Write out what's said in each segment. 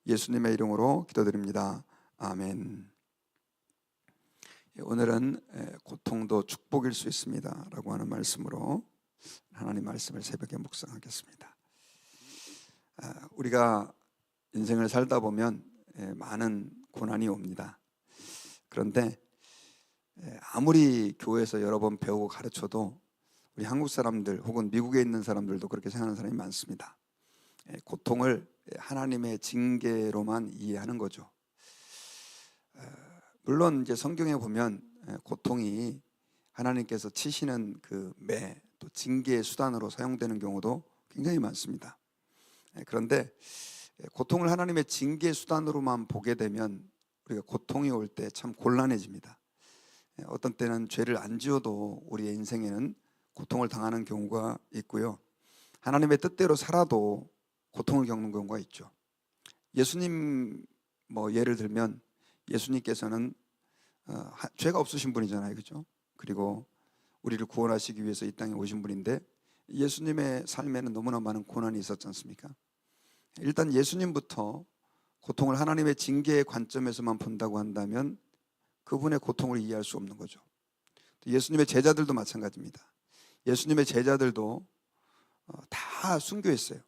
예수님의 이름으로 기도드립니다. 아멘. 오늘은 고통도 축복일 수 있습니다 라고 하는 말씀으로 하나님 말씀을 새벽에 묵상하겠습니다. 우리가 인생을 살다 보면 많은 고난이 옵니다. 그런데 아무리 교회에서 여러 번 배우고 가르쳐도 우리 한국 사람들 혹은 미국에 있는 사람들도 그렇게 생각하는 사람이 많습니다. 고통을 하나님의 징계로만 이해하는 거죠. 물론 이제 성경에 보면 고통이 하나님께서 치시는 그 매, 또 징계의 수단으로 사용되는 경우도 굉장히 많습니다. 그런데 고통을 하나님의 징계 수단으로만 보게 되면 우리가 고통이 올 때 참 곤란해집니다. 어떤 때는 죄를 안 지어도 우리의 인생에는 고통을 당하는 경우가 있고요. 하나님의 뜻대로 살아도 고통을 겪는 경우가 있죠. 예수님 예를 들면 예수님께서는 죄가 없으신 분이잖아요, 그렇죠? 그리고 우리를 구원하시기 위해서 이 땅에 오신 분인데 예수님의 삶에는 너무나 많은 고난이 있었지 않습니까? 일단 예수님부터 고통을 하나님의 징계의 관점에서만 본다고 한다면 그분의 고통을 이해할 수 없는 거죠. 예수님의 제자들도 마찬가지입니다. 예수님의 제자들도 다 순교했어요.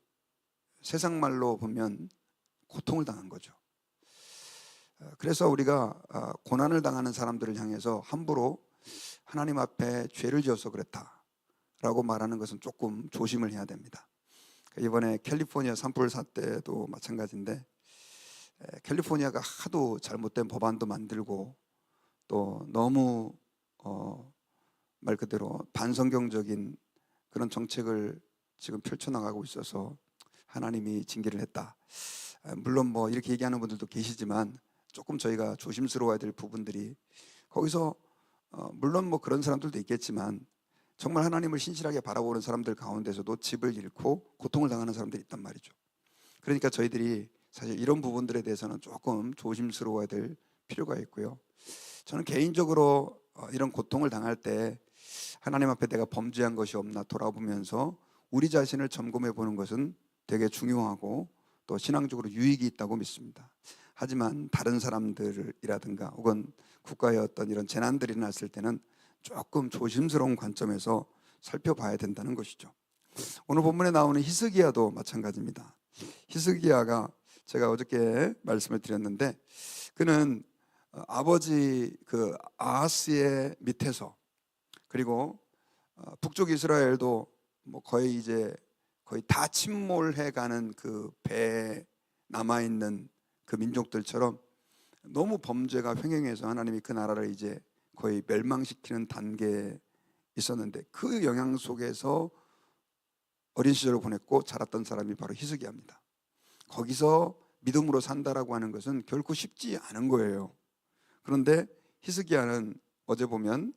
세상 말로 보면 고통을 당한 거죠. 그래서 우리가 고난을 당하는 사람들을 향해서 함부로 하나님 앞에 죄를 지어서 그랬다라고 말하는 것은 조금 조심을 해야 됩니다. 이번에 캘리포니아 산불사 때도 마찬가지인데 캘리포니아가 하도 잘못된 법안도 만들고 또 너무 말 그대로 반성경적인 그런 정책을 지금 펼쳐나가고 있어서 하나님이 징계를 했다. 물론 이렇게 얘기하는 분들도 계시지만 조금 저희가 조심스러워야 될 부분들이 거기서 물론 그런 사람들도 있겠지만 정말 하나님을 신실하게 바라보는 사람들 가운데서도 집을 잃고 고통을 당하는 사람들이 있단 말이죠. 그러니까 저희들이 사실 이런 부분들에 대해서는 조금 조심스러워야 될 필요가 있고요. 저는 개인적으로 이런 고통을 당할 때 하나님 앞에 내가 범죄한 것이 없나 돌아보면서 우리 자신을 점검해 보는 것은 되게 중요하고 또 신앙적으로 유익이 있다고 믿습니다. 하지만 다른 사람들이라든가 혹은 국가의 어떤 이런 재난들이 났을 때는 조금 조심스러운 관점에서 살펴봐야 된다는 것이죠. 오늘 본문에 나오는 히스기야도 마찬가지입니다. 히스기야가 제가 어저께 말씀을 드렸는데 그는 아버지 그 아하스의 밑에서 그리고 북쪽 이스라엘도 거의 다 침몰해가는 그 배에 남아있는 그 민족들처럼 너무 범죄가 횡행해서 하나님이 그 나라를 이제 거의 멸망시키는 단계에 있었는데 그 영향 속에서 어린 시절을 보냈고 자랐던 사람이 바로 히스기야입니다. 거기서 믿음으로 산다라고 하는 것은 결코 쉽지 않은 거예요. 그런데 히스기야는 어제 보면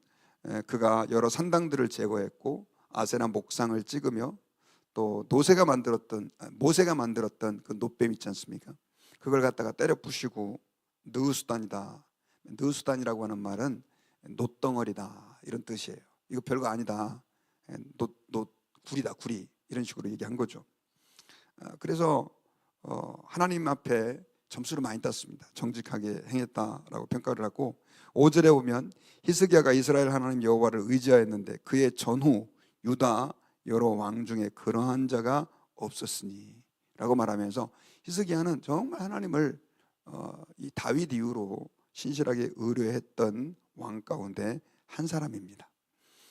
그가 여러 산당들을 제거했고 아세라 목상을 찍으며 또 모세가 만들었던 그 놋뱀 있지 않습니까? 그걸 갖다가 때려 부시고 느수단이다. 느수단이라고 하는 말은 놋덩어리다 이런 뜻이에요. 이거 별거 아니다. 구리다 구리 이런 식으로 얘기한 거죠. 그래서 하나님 앞에 점수를 많이 땄습니다. 정직하게 행했다라고 평가를 하고 5절에 보면 히스기야가 이스라엘 하나님 여호와를 의지하였는데 그의 전후 유다 여러 왕 중에 그러한 자가 없었으니 라고 말하면서 히스기야는 정말 하나님을 이 다윗 이후로 신실하게 의뢰했던 왕 가운데 한 사람입니다.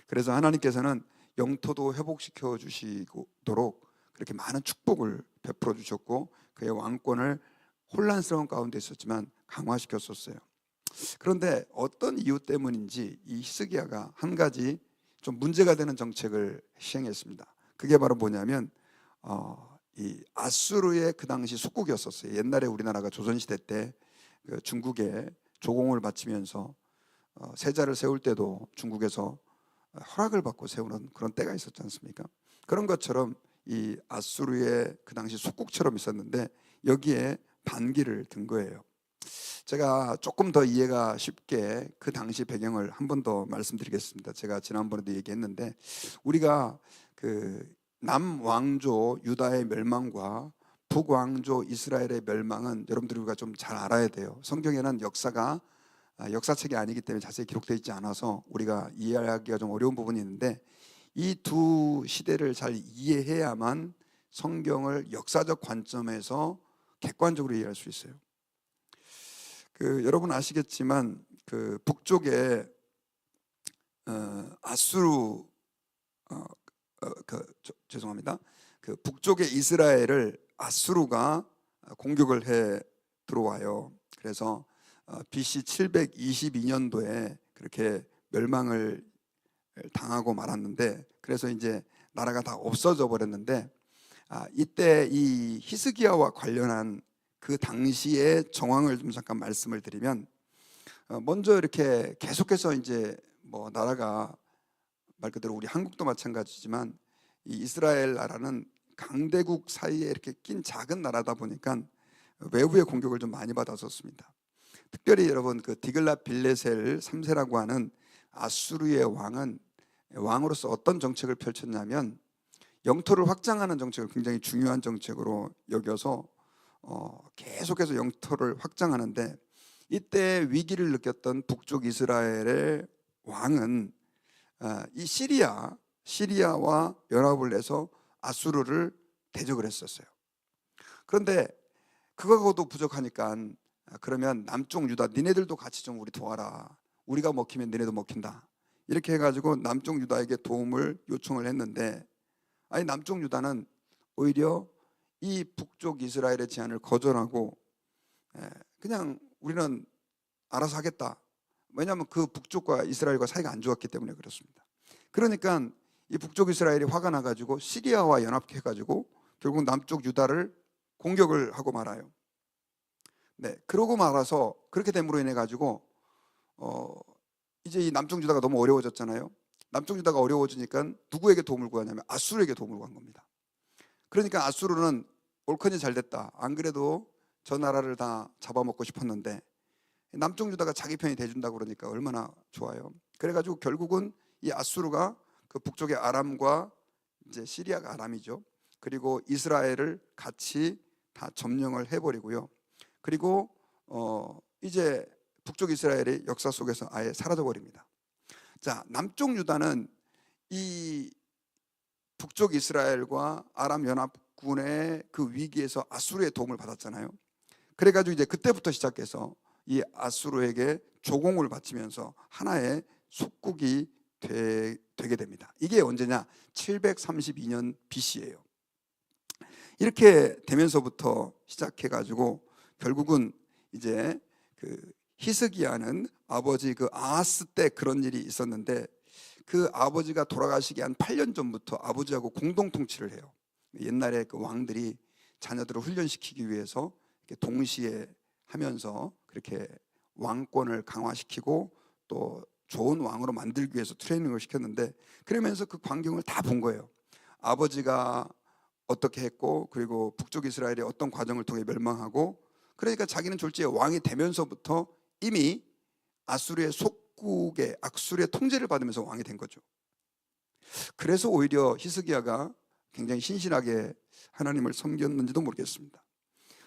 그래서 하나님께서는 영토도 회복시켜 주시도록 그렇게 많은 축복을 베풀어 주셨고 그의 왕권을 혼란스러운 가운데 있었지만 강화시켰었어요. 그런데 어떤 이유 때문인지 이 히스기야가 한 가지 좀 문제가 되는 정책을 시행했습니다. 그게 바로 뭐냐면 이 아수르의 그 당시 속국이었었어요. 옛날에 우리나라가 조선시대 때 그 중국에 조공을 바치면서 세자를 세울 때도 중국에서 허락을 받고 세우는 그런 때가 있었지 않습니까? 그런 것처럼 이 아수르의 그 당시 속국처럼 있었는데 여기에 반기를 든 거예요. 제가 조금 더 이해가 쉽게 그 당시 배경을 한 번 더 말씀드리겠습니다. 제가 지난번에도 얘기했는데 우리가 그 남왕조 유다의 멸망과 북왕조 이스라엘의 멸망은 여러분들이 우리가 좀 잘 알아야 돼요. 성경에는 역사가 역사책이 아니기 때문에 자세히 기록되어 있지 않아서 우리가 이해하기가 좀 어려운 부분이 있는데, 이 두 시대를 잘 이해해야만 성경을 역사적 관점에서 객관적으로 이해할 수 있어요. 여러분 아시겠지만 북쪽에 아수르 죄송합니다. 북쪽의 이스라엘을 아수르가 공격을 해 들어와요. 그래서 BC 722년도에 그렇게 멸망을 당하고 말았는데, 그래서 이제 나라가 다 없어져 버렸는데, 이때 이 히스기야와 관련한 그 당시의 정황을 좀 잠깐 말씀을 드리면, 먼저 이렇게 계속해서 이제 뭐 나라가 말 그대로 우리 한국도 마찬가지지만 이 이스라엘 나라는 강대국 사이에 이렇게 낀 작은 나라다 보니까 외부의 공격을 좀 많이 받았었습니다. 특별히 여러분 디글랏 빌레셀 3세라고 하는 아수르의 왕은 왕으로서 어떤 정책을 펼쳤냐면, 영토를 확장하는 정책을 굉장히 중요한 정책으로 여겨서 계속해서 영토를 확장하는데, 이때 위기를 느꼈던 북쪽 이스라엘의 왕은 이 시리아와 연합을 해서 아수르를 대적을 했었어요. 그런데 그거하고도 부족하니까 그러면 남쪽 유다 니네들도 같이 좀 우리 도와라. 우리가 먹히면 니네도 먹힌다. 이렇게 해가지고 남쪽 유다에게 도움을 요청을 했는데, 아니 남쪽 유다는 오히려 이 북쪽 이스라엘의 제안을 거절하고 그냥 우리는 알아서 하겠다. 왜냐하면 그 북쪽과 이스라엘과 사이가 안 좋았기 때문에 그렇습니다. 그러니까 이 북쪽 이스라엘이 화가 나가지고 시리아와 연합해가지고 결국 남쪽 유다를 공격을 하고 말아요. 그러고 말아서 그렇게 됨으로 인해 가지고 이제 이 남쪽 유다가 너무 어려워졌잖아요. 남쪽 유다가 어려워지니까 누구에게 도움을 구하냐면 아수르에게 도움을 구한 겁니다. 그러니까 아수르는 옳거니 잘 됐다. 안 그래도 저 나라를 다 잡아먹고 싶었는데 남쪽 유다가 자기 편이 돼준다 그러니까 얼마나 좋아요. 그래가지고 결국은 이 아수르가 그 북쪽의 아람과 이제 시리아가 아람이죠. 그리고 이스라엘을 같이 다 점령을 해버리고요. 그리고 이제 북쪽 이스라엘의 역사 속에서 아예 사라져버립니다. 자, 남쪽 유다는 이 북쪽 이스라엘과 아람 연합군의 그 위기에서 아수르의 도움을 받았잖아요. 그래가지고 이제 그때부터 시작해서 이 아수르에게 조공을 바치면서 하나의 속국이 되게 됩니다. 이게 언제냐? 732년 BC예요. 이렇게 되면서부터 시작해가지고 결국은 이제 히스기야는 아버지 아하스 때 그런 일이 있었는데, 그 아버지가 돌아가시기 한 8년 전부터 아버지하고 공동 통치를 해요. 옛날에 그 왕들이 자녀들을 훈련시키기 위해서 동시에 하면서 그렇게 왕권을 강화시키고 또 좋은 왕으로 만들기 위해서 트레이닝을 시켰는데, 그러면서 그 광경을 다 본 거예요. 아버지가 어떻게 했고, 그리고 북쪽 이스라엘이 어떤 과정을 통해 멸망하고, 그러니까 자기는 졸지에 왕이 되면서부터 이미 아수르의 속국의 악수르의 통제를 받으면서 왕이 된 거죠. 그래서 오히려 히스기야가 굉장히 신실하게 하나님을 섬겼는지도 모르겠습니다.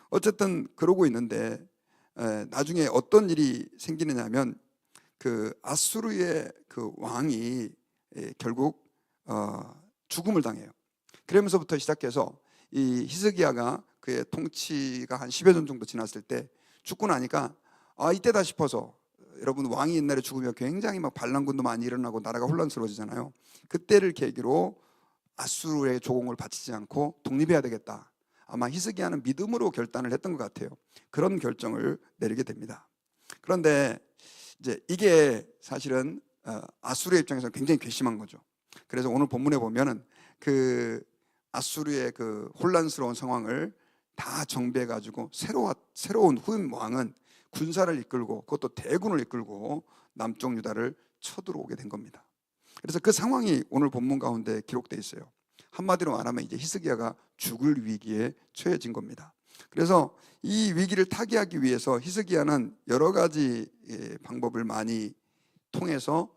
어쨌든 그러고 있는데 나중에 어떤 일이 생기느냐면, 그 아수르의 그 왕이 결국 죽음을 당해요. 그러면서부터 시작해서 이 히스기야가 그의 통치가 한 10여 년 정도 지났을 때 죽고 나니까 이때다 싶어서, 여러분 왕이 옛날에 죽으면 굉장히 막 반란군도 많이 일어나고 나라가 혼란스러워지잖아요. 그때를 계기로 아수르의 조공을 바치지 않고 독립해야 되겠다. 아마 히스기야는 믿음으로 결단을 했던 것 같아요. 그런 결정을 내리게 됩니다. 그런데 이제 이게 사실은 아수르의 입장에서 굉장히 괘씸한 거죠. 그래서 오늘 본문에 보면은 그 아수르의 그 혼란스러운 상황을 다 정비해 가지고 새로운 후임 왕은 군사를 이끌고, 그것도 대군을 이끌고 남쪽 유다를 쳐들어오게 된 겁니다. 그래서 그 상황이 오늘 본문 가운데 기록되어 있어요. 한마디로 말하면 이제 히스기야가 죽을 위기에 처해진 겁니다. 그래서 이 위기를 타개하기 위해서 히스기야는 여러 가지 방법을 많이 통해서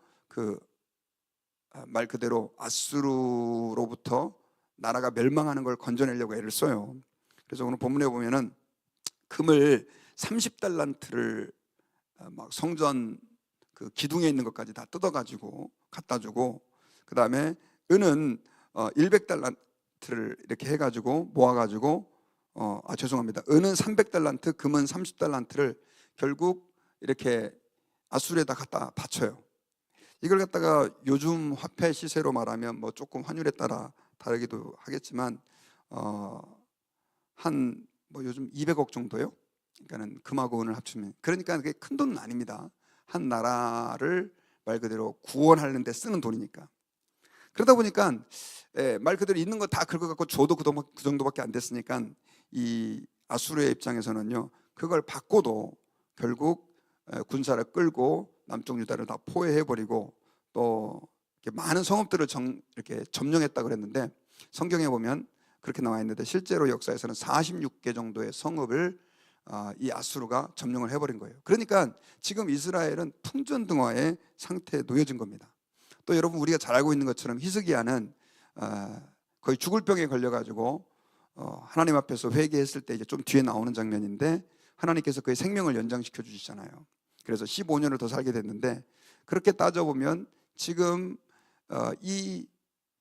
말 그대로 아수르로부터 나라가 멸망하는 걸 건져내려고 애를 써요. 그래서 오늘 본문에 보면은 금을 30달란트를 막 성전 그 기둥에 있는 것까지 다 뜯어가지고 갖다 주고, 그 다음에 은은 100달란트를 이렇게 해가지고 모아가지고 죄송합니다. 은은 300달란트, 금은 30달란트를 결국 이렇게 아수르에다 갖다 바쳐요. 이걸 갖다가 요즘 화폐 시세로 말하면 뭐 조금 환율에 따라 다르기도 하겠지만 한 뭐 요즘 200억 정도요. 그러니까는 금하고 은을 합치면, 그러니까 그게 큰 돈은 아닙니다. 한 나라를 말 그대로 구원하는 데 쓰는 돈이니까. 그러다 보니까 말 그대로 있는 거 다 긁어갖고 줘도 그 정도밖에 안 됐으니까 이 아수르의 입장에서는요, 그걸 받고도 결국 군사를 끌고 남쪽 유다를 다 포위해버리고 또 이렇게 많은 성읍들을 이렇게 점령했다 그랬는데, 성경에 보면 그렇게 나와 있는데 실제로 역사에서는 46개 정도의 성읍을 이 아수르가 점령을 해버린 거예요. 그러니까 지금 이스라엘은 풍전등화의 상태에 놓여진 겁니다. 또 여러분, 우리가 잘 알고 있는 것처럼 히스기야는 거의 죽을 병에 걸려가지고 하나님 앞에서 회개했을 때 이제 좀 뒤에 나오는 장면인데, 하나님께서 그의 생명을 연장시켜 주시잖아요. 그래서 15년을 더 살게 됐는데, 그렇게 따져보면 지금 이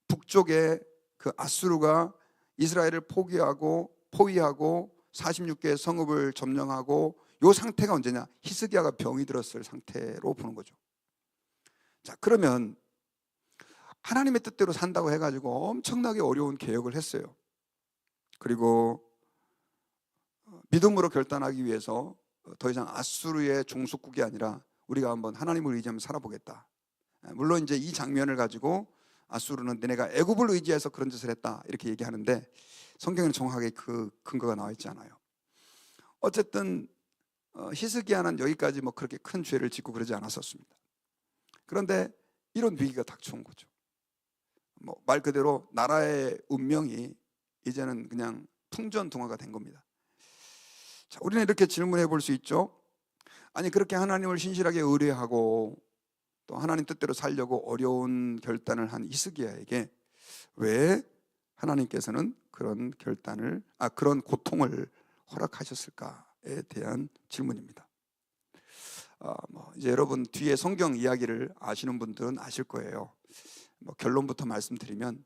북쪽에 그 아수르가 이스라엘을 포위하고 46개의 성읍을 점령하고, 이 상태가 언제냐? 히스기야가 병이 들었을 상태로 보는 거죠. 자, 그러면 하나님의 뜻대로 산다고 해가지고 엄청나게 어려운 개혁을 했어요. 그리고 믿음으로 결단하기 위해서 더 이상 아수르의 종속국이 아니라 우리가 한번 하나님을 의지하며 살아보겠다. 물론 이제 이 장면을 가지고 아수르는 너네가 애굽을 의지해서 그런 짓을 했다 이렇게 얘기하는데, 성경에는 정확하게 그 근거가 나와 있지 않아요. 어쨌든 히스기야는 여기까지 뭐 그렇게 큰 죄를 짓고 그러지 않았었습니다. 그런데 이런 위기가 닥쳐온 거죠. 뭐 말 그대로 나라의 운명이 이제는 그냥 풍전등화가 된 겁니다. 자, 우리는 이렇게 질문해 볼 수 있죠. 아니, 그렇게 하나님을 신실하게 의뢰하고 또 하나님 뜻대로 살려고 어려운 결단을 한 히스기야에게 왜 하나님께서는 그런 그런 고통을 허락하셨을까에 대한 질문입니다. 이제 여러분 뒤에 성경 이야기를 아시는 분들은 아실 거예요. 결론부터 말씀드리면,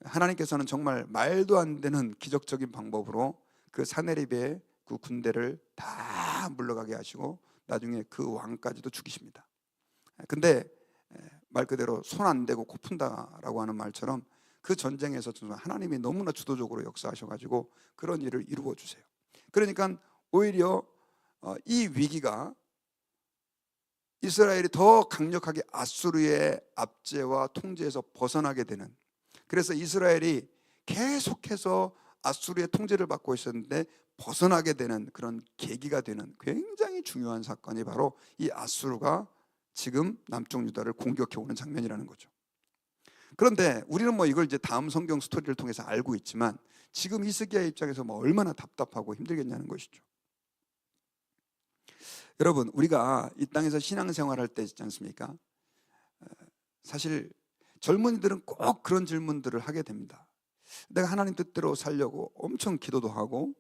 하나님께서는 정말 말도 안 되는 기적적인 방법으로 그 사내립의 그 군대를 다 물러가게 하시고 나중에 그 왕까지도 죽이십니다. 근데 말 그대로 손 안 대고 코 푼다라고 하는 말처럼 그 전쟁에서 하나님이 너무나 주도적으로 역사하셔가지고 그런 일을 이루어 주세요. 그러니까 오히려 이 위기가 이스라엘이 더 강력하게 아수르의 압제와 통제에서 벗어나게 되는, 그래서 이스라엘이 계속해서 아수르의 통제를 받고 있었는데 벗어나게 되는 그런 계기가 되는 굉장히 중요한 사건이 바로 이 아수르가 지금 남쪽 유다를 공격해 오는 장면이라는 거죠. 그런데 우리는 뭐 이걸 이제 다음 성경 스토리를 통해서 알고 있지만, 지금 히스기야 입장에서 뭐 얼마나 답답하고 힘들겠냐는 것이죠. 여러분, 우리가 이 땅에서 신앙생활할 때 있지 않습니까? 사실 젊은이들은 꼭 그런 질문들을 하게 됩니다. 내가 하나님 뜻대로 살려고 엄청 기도도 하고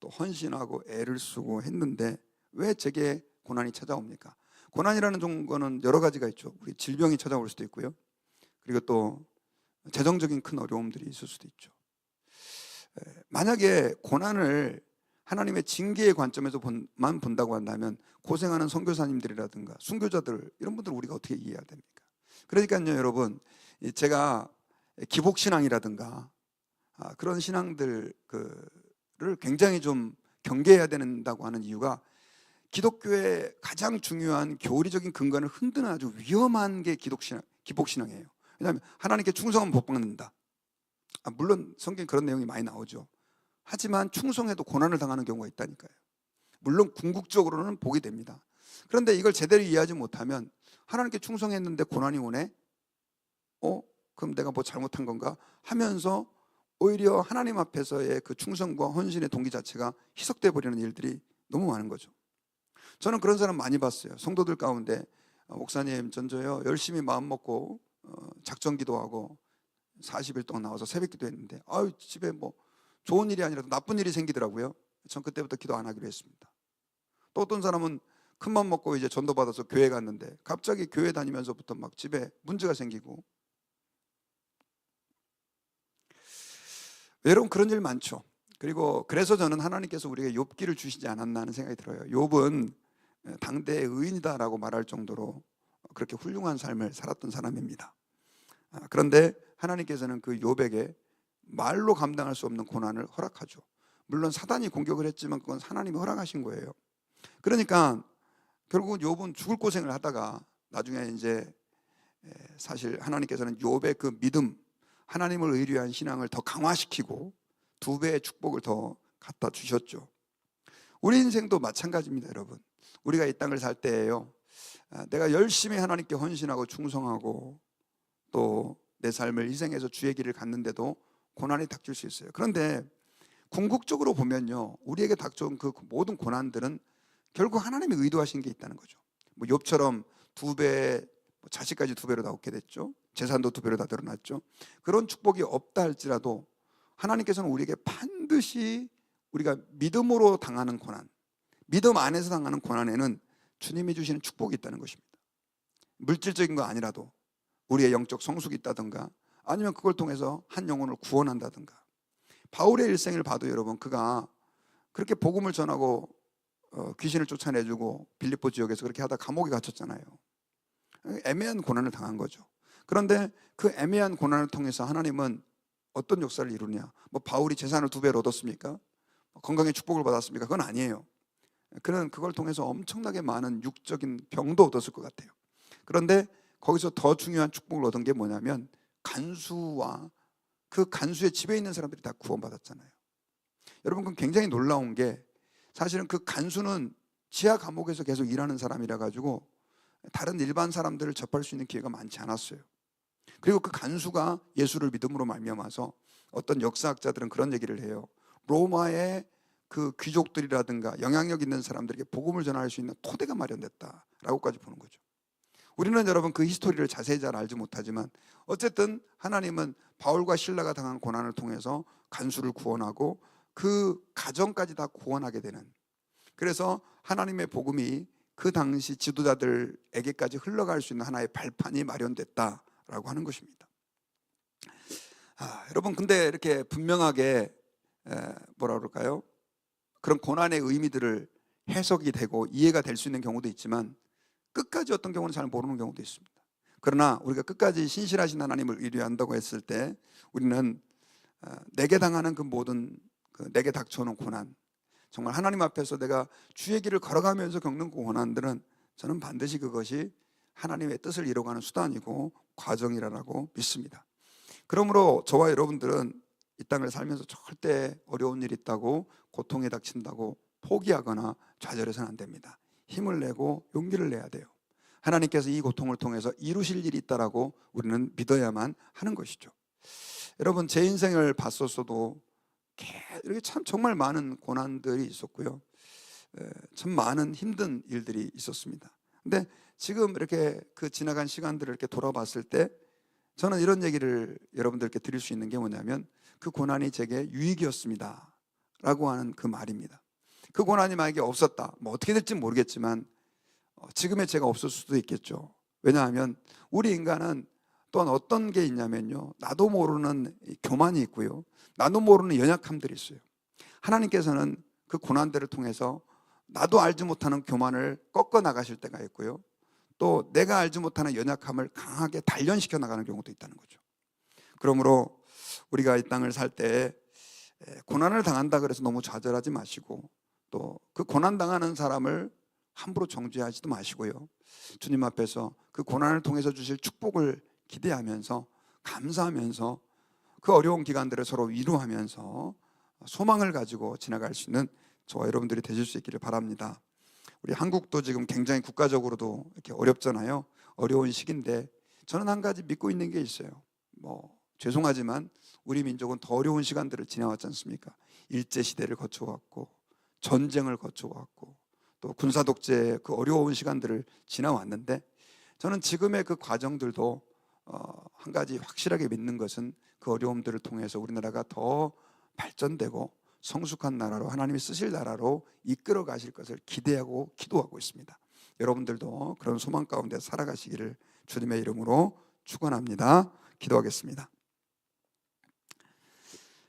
또 헌신하고 애를 쓰고 했는데 왜 제게 고난이 찾아옵니까? 고난이라는 거는 여러 가지가 있죠. 우리 질병이 찾아올 수도 있고요. 그리고 또 재정적인 큰 어려움들이 있을 수도 있죠. 만약에 고난을 하나님의 징계의 관점에서만 본다고 한다면 고생하는 선교사님들이라든가 순교자들, 이런 분들 우리가 어떻게 이해해야 됩니까? 그러니까요, 여러분, 제가 기복신앙이라든가 그런 신앙들을 굉장히 좀 경계해야 된다고 하는 이유가, 기독교의 가장 중요한 교리적인 근간을 흔드는 아주 위험한 게 기복신앙이에요. 왜냐하면 하나님께 충성하면 복 받는다. 물론 성경에 그런 내용이 많이 나오죠. 하지만 충성해도 고난을 당하는 경우가 있다니까요. 물론 궁극적으로는 복이 됩니다. 그런데 이걸 제대로 이해하지 못하면 하나님께 충성했는데 고난이 오네? 그럼 내가 뭐 잘못한 건가? 하면서 오히려 하나님 앞에서의 그 충성과 헌신의 동기 자체가 희석돼 버리는 일들이 너무 많은 거죠. 저는 그런 사람 많이 봤어요. 성도들 가운데 목사님, 전저요 열심히 마음 먹고 작전 기도하고 40일 동안 나와서 새벽 기도했는데 집에 뭐 좋은 일이 아니라도 나쁜 일이 생기더라고요. 전 그때부터 기도 안 하기로 했습니다. 또 어떤 사람은 큰맘 먹고 이제 전도받아서 교회 갔는데 갑자기 교회 다니면서부터 막 집에 문제가 생기고. 여러분, 그런 일 많죠. 그리고 그래서 저는 하나님께서 우리에게 욥기를 주시지 않았나 하는 생각이 들어요. 욥은 당대의 의인이다라고 말할 정도로 그렇게 훌륭한 삶을 살았던 사람입니다. 그런데 하나님께서는 그 욥에게 말로 감당할 수 없는 고난을 허락하죠. 물론 사단이 공격을 했지만 그건 하나님이 허락하신 거예요. 그러니까 결국은 욥은 죽을 고생을 하다가 나중에 이제 사실 하나님께서는 욥의 그 믿음, 하나님을 의뢰한 신앙을 더 강화시키고 2배의 축복을 더 갖다 주셨죠. 우리 인생도 마찬가지입니다, 여러분. 우리가 이 땅을 살 때에요, 내가 열심히 하나님께 헌신하고 충성하고 또 내 삶을 희생해서 주의 길을 갔는데도 고난이 닥칠 수 있어요. 그런데 궁극적으로 보면요, 우리에게 닥쳐온 그 모든 고난들은 결국 하나님이 의도하신 게 있다는 거죠. 뭐 욥처럼 2배, 자식까지 2배로 다 얻게 됐죠. 재산도 2배로 다 늘어났죠. 그런 축복이 없다 할지라도 하나님께서는 우리에게 반드시 우리가 믿음으로 당하는 고난, 믿음 안에서 당하는 고난에는 주님이 주시는 축복이 있다는 것입니다. 물질적인 거 아니라도 우리의 영적 성숙이 있다든가 아니면 그걸 통해서 한 영혼을 구원한다든가. 바울의 일생을 봐도 여러분, 그가 그렇게 복음을 전하고 귀신을 쫓아내주고 빌립보 지역에서 그렇게 하다 감옥에 갇혔잖아요. 애매한 고난을 당한 거죠. 그런데 그 애매한 고난을 통해서 하나님은 어떤 역사를 이루냐? 뭐 바울이 재산을 2배로 얻었습니까? 건강의 축복을 받았습니까? 그건 아니에요. 그는 그걸 통해서 엄청나게 많은 육적인 병도 얻었을 것 같아요. 그런데 거기서 더 중요한 축복을 얻은 게 뭐냐면 간수와 그 간수의 집에 있는 사람들이 다 구원받았잖아요. 여러분, 그건 굉장히 놀라운 게 사실은 그 간수는 지하 감옥에서 계속 일하는 사람이라 가지고 다른 일반 사람들을 접할 수 있는 기회가 많지 않았어요. 그리고 그 간수가 예수를 믿음으로 말미암아서 어떤 역사학자들은 그런 얘기를 해요. 로마의 그 귀족들이라든가 영향력 있는 사람들에게 복음을 전할 수 있는 토대가 마련됐다라고까지 보는 거죠. 우리는 여러분 그 히스토리를 자세히 잘 알지 못하지만 어쨌든 하나님은 바울과 실라가 당한 고난을 통해서 간수를 구원하고 그 가정까지 다 구원하게 되는, 그래서 하나님의 복음이 그 당시 지도자들에게까지 흘러갈 수 있는 하나의 발판이 마련됐다라고 하는 것입니다. 여러분, 근데 이렇게 분명하게 뭐라 그럴까요? 그런 고난의 의미들을 해석이 되고 이해가 될 수 있는 경우도 있지만 끝까지 어떤 경우는 잘 모르는 경우도 있습니다. 그러나 우리가 끝까지 신실하신 하나님을 의뢰한다고 했을 때 우리는 내게 당하는 그 모든 내게 닥쳐오는 고난, 정말 하나님 앞에서 내가 주의 길을 걸어가면서 겪는 그 고난들은 저는 반드시 그것이 하나님의 뜻을 이루어가는 수단이고 과정이라고 믿습니다. 그러므로 저와 여러분들은 이 땅을 살면서 절대 어려운 일이 있다고 고통에 닥친다고 포기하거나 좌절해서는 안 됩니다. 힘을 내고 용기를 내야 돼요. 하나님께서 이 고통을 통해서 이루실 일이 있다라고 우리는 믿어야만 하는 것이죠. 여러분, 제 인생을 봤었어도 이렇게 참 정말 많은 고난들이 있었고요, 참 많은 힘든 일들이 있었습니다. 근데 지금 이렇게 그 지나간 시간들을 이렇게 돌아봤을 때 저는 이런 얘기를 여러분들께 드릴 수 있는 게 뭐냐면 그 고난이 제게 유익이었습니다 라고 하는 그 말입니다. 그 고난이 만약에 없었다, 뭐 어떻게 될지 모르겠지만 지금의 제가 없을 수도 있겠죠. 왜냐하면 우리 인간은 또한 어떤 게 있냐면요, 나도 모르는 교만이 있고요, 나도 모르는 연약함들이 있어요. 하나님께서는 그 고난들을 통해서 나도 알지 못하는 교만을 꺾어 나가실 때가 있고요, 또 내가 알지 못하는 연약함을 강하게 단련시켜 나가는 경우도 있다는 거죠. 그러므로 우리가 이 땅을 살 때 고난을 당한다 그래서 너무 좌절하지 마시고 또 그 고난 당하는 사람을 함부로 정죄하지도 마시고요, 주님 앞에서 그 고난을 통해서 주실 축복을 기대하면서 감사하면서 그 어려운 기간들을 서로 위로하면서 소망을 가지고 지나갈 수 있는 저와 여러분들이 되실 수 있기를 바랍니다. 우리 한국도 지금 굉장히 국가적으로도 이렇게 어렵잖아요. 어려운 시기인데 저는 한 가지 믿고 있는 게 있어요. 뭐 죄송하지만 우리 민족은 더 어려운 시간들을 지나왔지 않습니까? 일제시대를 거쳐왔고 전쟁을 거쳐왔고 또 군사독재의 그 어려운 시간들을 지나왔는데 저는 지금의 그 과정들도 한 가지 확실하게 믿는 것은 그 어려움들을 통해서 우리나라가 더 발전되고 성숙한 나라로, 하나님이 쓰실 나라로 이끌어 가실 것을 기대하고 기도하고 있습니다. 여러분들도 그런 소망 가운데 살아가시기를 주님의 이름으로 축원합니다. 기도하겠습니다.